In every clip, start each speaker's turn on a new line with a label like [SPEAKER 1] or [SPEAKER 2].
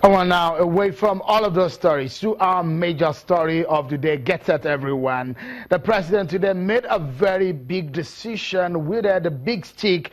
[SPEAKER 1] I want now, away from all of those stories, to our major story of the day. Get set, everyone. The president today made a very big decision with the big stick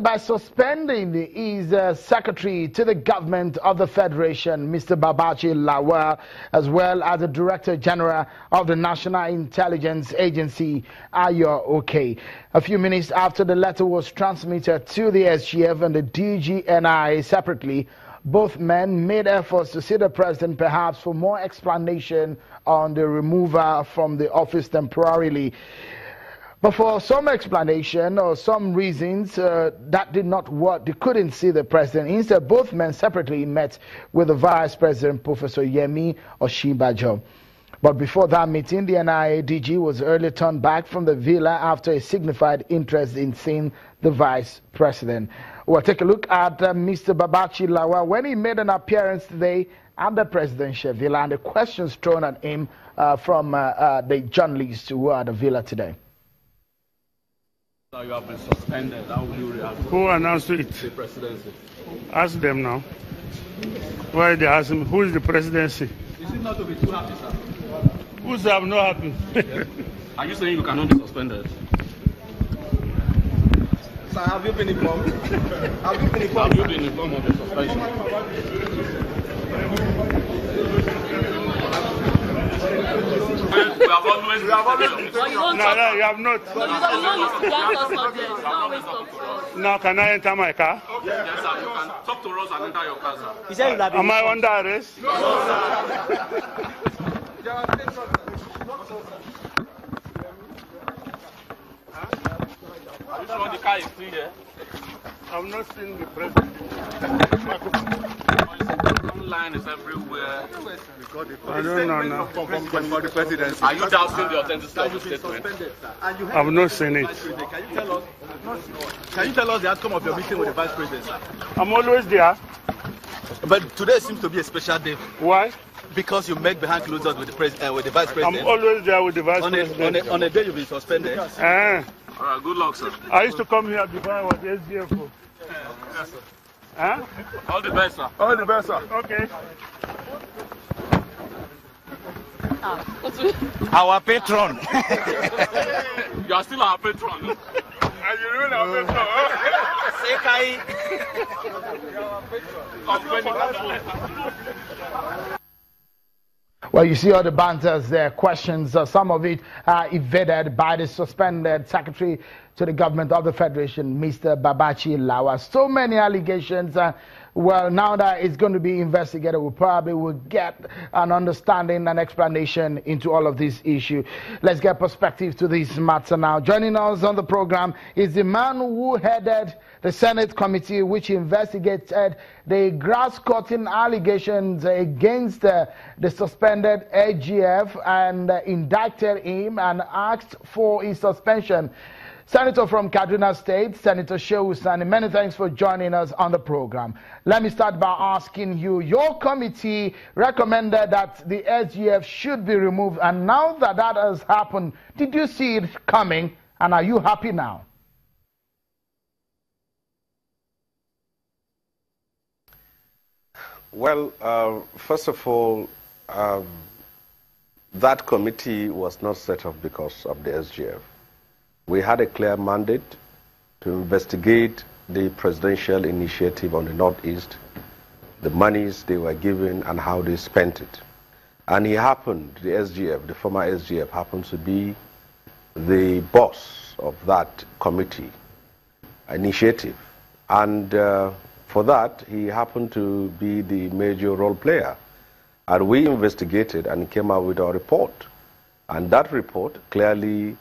[SPEAKER 1] by suspending his secretary to the government of the Federation, Mr. Babaji Lawal, as well as the Director General of the National Intelligence Agency, Ayo OK. A few minutes after the letter was transmitted to the SGF and the DGNI separately, both men made efforts to see the president perhaps for more explanation on the removal from the office temporarily. But for some explanation or some reasons, that did not work. They couldn't see the president. Instead, both men separately met with the Vice President, Professor Yemi Osinbajo. But before that meeting, the NIA DG was early turned back from the villa after a signified interest in seeing the Vice President. We'll take a look at Mr. Babaji Lawal when he made an appearance today at the presidential villa and the questions thrown at him from the journalists who are at the villa today.
[SPEAKER 2] You have been suspended. How will you react?
[SPEAKER 3] Who announced it?
[SPEAKER 2] The presidency.
[SPEAKER 3] Ask them now. Why they ask him? Who is the presidency?
[SPEAKER 2] You seem not to be too happy, sir.
[SPEAKER 3] Who's I'm not happy?
[SPEAKER 2] Are you saying you cannot be suspended? Sir, have you been informed? Have you been informed? Have you been informed of the suspension? We have always
[SPEAKER 3] No, you have not. Now, can I enter my car?
[SPEAKER 2] Yes, sir. You can talk to us and enter your car, sir.
[SPEAKER 3] Am I under arrest?
[SPEAKER 2] No, the car is free here.
[SPEAKER 3] I've not seen the president.
[SPEAKER 2] Online is everywhere.
[SPEAKER 3] I don't know now.
[SPEAKER 2] For the presidency. Are you doubting the authenticity of the statement?
[SPEAKER 3] I've not seen it.
[SPEAKER 4] Can you tell us the outcome of your meeting with the Vice President?
[SPEAKER 3] I'm always there.
[SPEAKER 4] But today seems to be a special day.
[SPEAKER 3] Why?
[SPEAKER 4] Because you met behind closed doors with the Vice President.
[SPEAKER 3] I'm always there with the Vice President.
[SPEAKER 4] On a day you've been suspended.
[SPEAKER 2] All right, good luck, sir.
[SPEAKER 3] I used to come here before I was SGF.
[SPEAKER 2] Yes, sir.
[SPEAKER 3] Huh?
[SPEAKER 2] All the best, sir.
[SPEAKER 4] All the best, sir.
[SPEAKER 3] Okay.
[SPEAKER 4] Our patron.
[SPEAKER 2] You are still our patron.
[SPEAKER 3] And you know our patron.
[SPEAKER 1] Well, you see all the banters there, questions, some of it evaded by the suspended secretary to the government of the Federation, Mr. Babaji Lawal. So many allegations. Well, now that it's going to be investigated, we probably will get an understanding and explanation into all of this issue. Let's get perspective to this matter now. Joining us on the program is the man who headed the Senate committee which investigated the grass-cutting allegations against the suspended SGF and indicted him and asked for his suspension. Senator from Kaduna State, Senator Shehu, many thanks for joining us on the program. Let me start by asking you, your committee recommended that the SGF should be removed, and now that that has happened, did you see it coming, and are you happy now?
[SPEAKER 5] Well, first of all, that committee was not set up because of the SGF. We had a clear mandate to investigate the presidential initiative on the Northeast, the monies they were given and how they spent it. And he happened, the SGF, the former SGF, happened to be the boss of that committee initiative. And for that, he happened to be the major role player. And we investigated and came out with our report. And that report clearly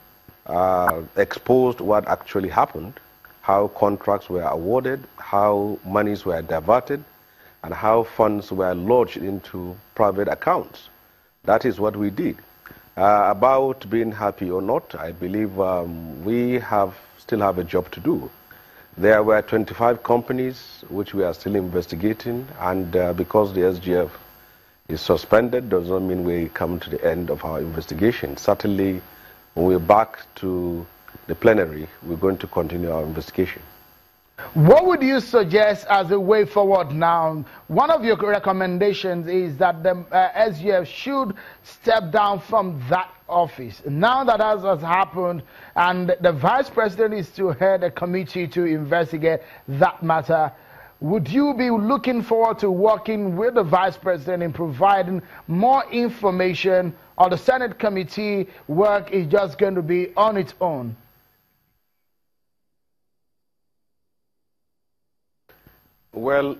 [SPEAKER 5] exposed what actually happened, how contracts were awarded, how monies were diverted, and how funds were lodged into private accounts. That is what we did. About being happy or not, I believe we still have a job to do. There were 25 companies which we are still investigating, and because the SGF is suspended does not mean we come to the end of our investigation. Certainly, when we're back to the plenary, we're going to continue our investigation.
[SPEAKER 1] What would you suggest as a way forward now? One of your recommendations is that the SGF should step down from that office. Now that has happened and the Vice President is to head a committee to investigate that matter, would you be looking forward to working with the Vice President in providing more information, or the Senate committee work is just going to be on its own?
[SPEAKER 5] Well,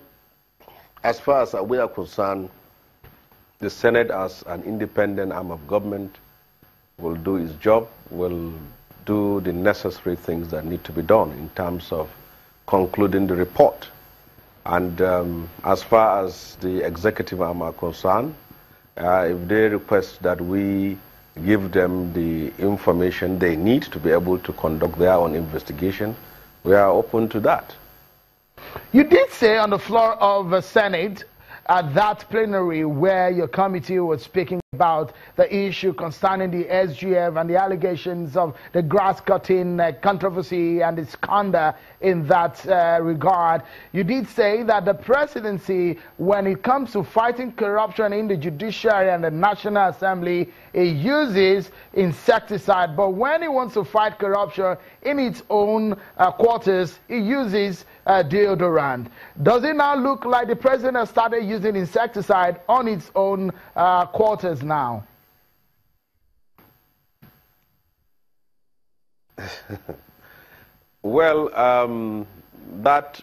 [SPEAKER 5] as far as we are concerned, the Senate as an independent arm of government will do its job, will do the necessary things that need to be done in terms of concluding the report. And as far as the executive arm are concerned, if they request that we give them the information they need to be able to conduct their own investigation, we are open to that.
[SPEAKER 1] You did say on the floor of the Senate at that plenary where your committee was speaking about the issue concerning the SGF and the allegations of the grass-cutting controversy and the scandal in that regard. You did say that the presidency, when it comes to fighting corruption in the judiciary and the National Assembly, it uses insecticide, but when it wants to fight corruption in its own quarters, it uses deodorant. Does it now look like the president has started using insecticide on its own quarters now?
[SPEAKER 5] Well, that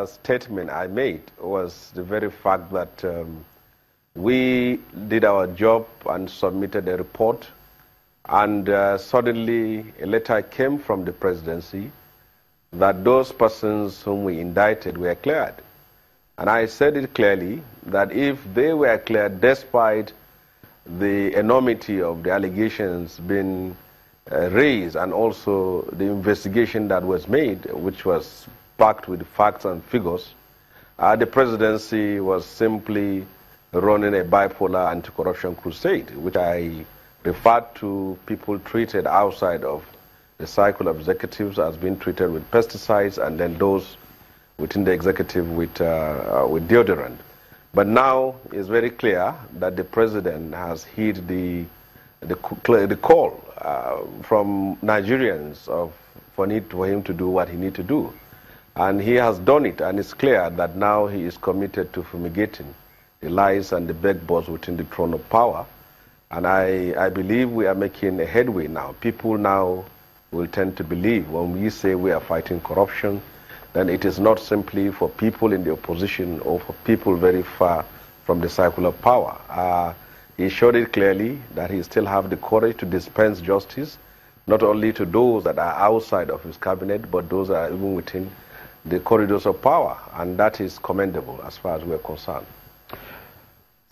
[SPEAKER 5] statement I made was the very fact that we did our job and submitted a report, and suddenly a letter came from the presidency that those persons whom we indicted were cleared. And I said it clearly that if they were cleared despite the enormity of the allegations being raised and also the investigation that was made, which was backed with facts and figures, the presidency was simply running a bipolar anti-corruption crusade, which I referred to people treated outside of the cycle of executives as being treated with pesticides, and then those within the executive with deodorant. But now it's very clear that the president has heed the call from Nigerians for him to do what he needs to do. And he has done it, and it's clear that now he is committed to fumigating the lies and the bedbugs within the throne of power. And I believe we are making a headway now. People now will tend to believe when we say we are fighting corruption, then it is not simply for people in the opposition or for people very far from the cycle of power. He showed it clearly that he still has the courage to dispense justice, not only to those that are outside of his cabinet, but those that are even within the corridors of power, and that is commendable as far as we are concerned.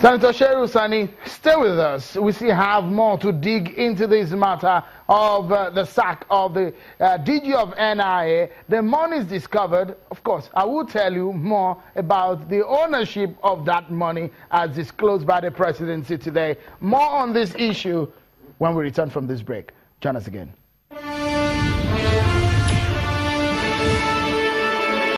[SPEAKER 1] Senator Shehu Sani, stay with us. We still have more to dig into this matter of the sack of the DG of NIA. The money is discovered. Of course, I will tell you more about the ownership of that money as disclosed by the presidency today. More on this issue when we return from this break. Join us again.